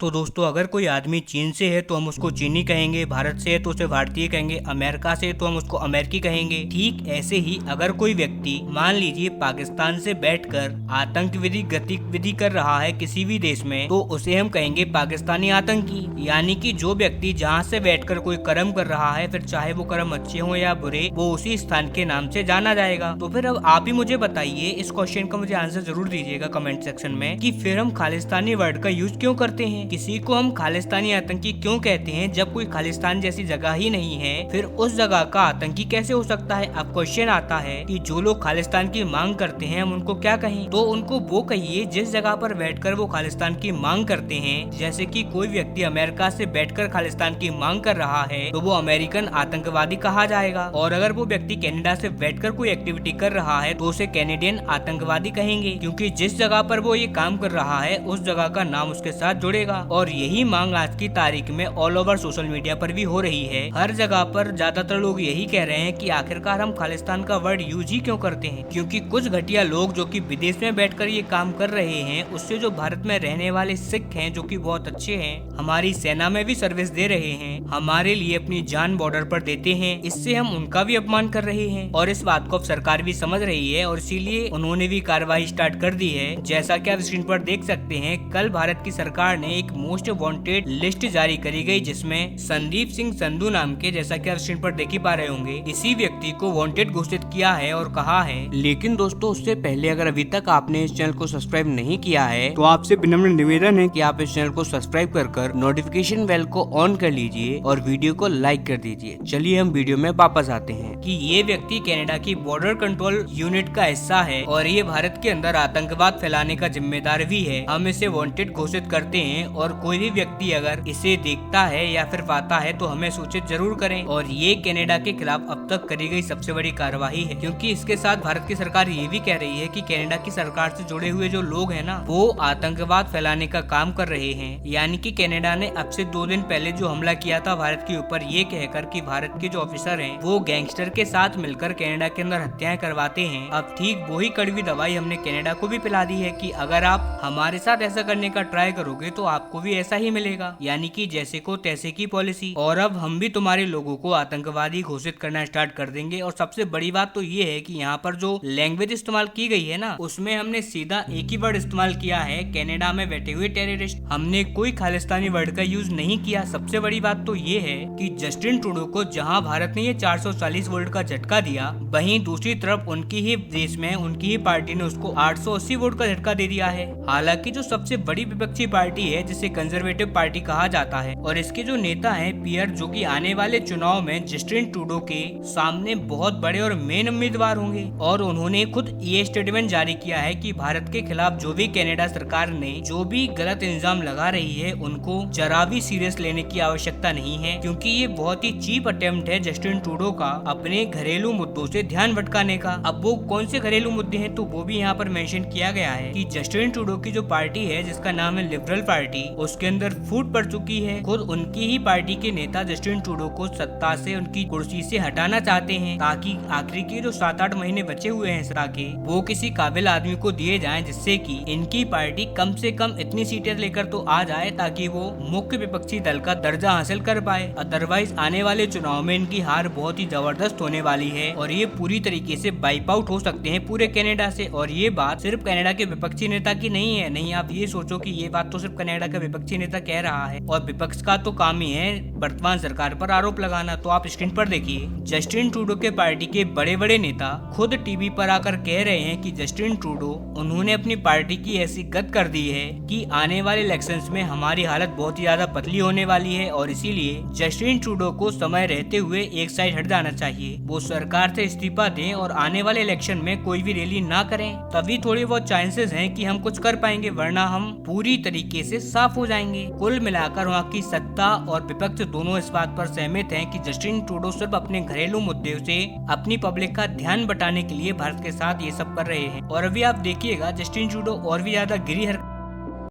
तो दोस्तों, अगर कोई आदमी चीन से है तो हम उसको चीनी कहेंगे, भारत से है तो उसे भारतीय कहेंगे, अमेरिका से है तो हम उसको अमेरिकी कहेंगे। ठीक ऐसे ही अगर कोई व्यक्ति मान लीजिए पाकिस्तान से बैठकर आतंकवादी गतिविधि कर रहा है किसी भी देश में, तो उसे हम कहेंगे पाकिस्तानी आतंकी। यानी कि जो व्यक्ति जहाँ से बैठकर कोई कर्म कर रहा है, फिर चाहे वो कर्म अच्छे हो या बुरे, वो उसी स्थान के नाम से जाना जाएगा। तो फिर अब आप ही मुझे बताइए, इस क्वेश्चन का मुझे आंसर जरूर दीजिएगा कमेंट सेक्शन में, कि फिर हम खालिस्तानी वर्ड का यूज क्यों करते हैं, किसी को हम खालिस्तानी आतंकी क्यों कहते हैं जब कोई खालिस्तान जैसी जगह ही नहीं है, फिर उस जगह का आतंकी कैसे हो सकता है। अब क्वेश्चन आता है कि जो लोग खालिस्तान की मांग करते हैं हम उनको क्या कहें, तो उनको वो कहिए जिस जगह पर बैठकर वो खालिस्तान की मांग करते हैं। जैसे कि कोई व्यक्ति अमेरिका से बैठकर खालिस्तान की मांग कर रहा है तो वो अमेरिकन आतंकवादी कहा जाएगा, और अगर वो व्यक्ति कनाडा से बैठकर कोई एक्टिविटी कर रहा है तो उसे कैनेडियन आतंकवादी कहेंगे, क्योंकि जिस जगह पर वो ये काम कर रहा है उस जगह का नाम उसके साथ जुड़ेगा। और यही मांग आज की तारीख में ऑल ओवर सोशल मीडिया पर भी हो रही है। हर जगह पर ज्यादातर लोग यही कह रहे हैं कि आखिरकार हम खालिस्तान का वर्ड यूज ही क्यों करते हैं, क्योंकि कुछ घटिया लोग जो कि विदेश में बैठकर ये काम कर रहे हैं, उससे जो भारत में रहने वाले सिख हैं जो कि बहुत अच्छे हैं, हमारी सेना में भी सर्विस दे रहे हैं, हमारे लिए अपनी जान बॉर्डर पर देते हैं, इससे हम उनका भी अपमान कर रहे हैं। और इस बात को अब सरकार भी समझ रही है और इसीलिए उन्होंने भी कार्रवाई स्टार्ट कर दी है। जैसा कि आप स्क्रीन पर देख सकते हैं, कल भारत की सरकार ने एक मोस्ट वांटेड लिस्ट जारी करी गई, जिसमें संदीप सिंह संधू नाम के, जैसा कि आप स्क्रीन पर देख ही पा रहे होंगे, इसी व्यक्ति को वांटेड घोषित किया है और कहा है। लेकिन दोस्तों, उससे पहले अगर अभी तक आपने इस चैनल को सब्सक्राइब नहीं किया है तो आपसे विनम्र निवेदन है कि आप इस चैनल को सब्सक्राइब कर नोटिफिकेशन बेल को ऑन कर लीजिए और वीडियो को लाइक कर दीजिए। चलिए हम वीडियो में वापस आते हैं कि ये व्यक्ति कनाडा की बॉर्डर कंट्रोल यूनिट का हिस्सा है और ये भारत के अंदर आतंकवाद फैलाने का जिम्मेदार भी है। हम इसे वांटेड घोषित करते हैं और कोई भी व्यक्ति अगर इसे देखता है या फिर पाता है तो हमें सूचित जरूर करें। और ये कनाडा के खिलाफ अब तक करी गई सबसे बड़ी कार्रवाई है, क्योंकि इसके साथ भारत की सरकार ये भी कह रही है कि कनाडा की सरकार से जुड़े हुए जो लोग हैं ना, वो आतंकवाद फैलाने का काम कर रहे हैं। यानी कि कनाडा ने अब से 2 दिन पहले जो हमला किया था भारत के ऊपर, ये कहकर कि भारत के जो ऑफिसर हैं वो गैंगस्टर के साथ मिलकर कनाडा के अंदर हत्याएं करवाते हैं। अब ठीक वही कड़वी दवाई हमने कनाडा को भी पिला दी है कि अगर आप हमारे साथ ऐसा करने का ट्राई करोगे तो आपको भी ऐसा ही मिलेगा, यानी कि जैसे को तैसे की पॉलिसी। और अब हम भी तुम्हारे लोगों को आतंकवादी घोषित करना स्टार्ट कर देंगे। और सबसे बड़ी बात तो ये है कि यहाँ पर जो लैंग्वेज इस्तेमाल की गई है ना, उसमें हमने सीधा एक ही वर्ड इस्तेमाल किया है, कनाडा में बैठे हुए टेररिस्ट। हमने कोई खालिस्तानी वर्ड का यूज नहीं किया। सबसे बड़ी बात तो ये है कि जस्टिन ट्रूडो को जहाँ भारत ने ये 440 वोल्ट का झटका दिया, वहीं दूसरी तरफ उनकी ही देश में उनकी ही पार्टी ने उसको 880 वोल्ट का झटका दे दिया है। हालांकि जो सबसे बड़ी विपक्षी पार्टी है जिसे कंजर्वेटिव पार्टी कहा जाता है, और इसके जो नेता हैं पियर, जो कि आने वाले चुनाव में जस्टिन ट्रूडो के सामने बहुत बड़े और मेन उम्मीदवार होंगे, और उन्होंने खुद ये स्टेटमेंट जारी किया है कि भारत के खिलाफ जो भी कनाडा सरकार ने जो भी गलत इल्जाम लगा रही है उनको जरा भी सीरियस लेने की आवश्यकता नहीं है, क्योंकि ये बहुत ही चीप अटेम्प्ट है जस्टिन ट्रूडो का अपने घरेलू मुद्दों से ध्यान भटकाने का। अब वो कौन से घरेलू मुद्दे हैं, तो वो भी यहाँ पर मेंशन किया गया है कि जस्टिन ट्रूडो की जो पार्टी है जिसका नाम है लिबरल पार्टी, उसके अंदर फूट पड़ चुकी है। खुद उनकी ही पार्टी के नेता जस्टिन ट्रूडो को सत्ता से, उनकी कुर्सी से हटाना चाहते हैं, ताकि आखिरी के जो 7-8 महीने बचे हुए हैं सत्ता के, वो किसी काबिल आदमी को दिए जाएं, जिससे कि इनकी पार्टी कम से कम इतनी सीटें लेकर तो आ जाए ताकि वो मुख्य विपक्षी दल का दर्जा हासिल कर पाए। अदरवाइज आने वाले चुनाव में इनकी हार बहुत ही जबरदस्त होने वाली है और ये पूरी तरीके से वाइप आउट हो सकते हैं पूरे कनाडा से। और ये बात सिर्फ कनाडा के विपक्षी नेता की नहीं है। नहीं आप ये सोचो कि ये बात तो सिर्फ कनाडा का विपक्षी नेता कह रहा है, और विपक्ष का तो काम ही है वर्तमान सरकार पर आरोप लगाना। तो आप स्क्रीन पर देखिए, जस्टिन ट्रूडो के पार्टी के बड़े बड़े नेता खुद टीवी पर आकर कह रहे हैं कि जस्टिन ट्रूडो, उन्होंने अपनी पार्टी की ऐसी गत कर दी है कि आने वाले इलेक्शंस में हमारी हालत बहुत ही ज्यादा पतली होने वाली है, और इसीलिए जस्टिन ट्रूडो को समय रहते हुए एक साइड हट जाना चाहिए। वो सरकार से इस्तीफा दें और आने वाले इलेक्शन में कोई भी रैली ना करें, तभी थोड़ी बहुत चांसेस हैं कि हम कुछ कर पाएंगे, वरना हम पूरी तरीके से साफ हो जाएंगे। कुल मिलाकर वहाँ की सत्ता और विपक्ष दोनों इस बात पर सहमत हैं कि जस्टिन ट्रूडो सिर्फ अपने घरेलू मुद्दों से अपनी पब्लिक का ध्यान बटाने के लिए भारत के साथ ये सब कर रहे हैं। और अभी आप देखिएगा जस्टिन ट्रूडो और भी ज्यादा गिरी हरकत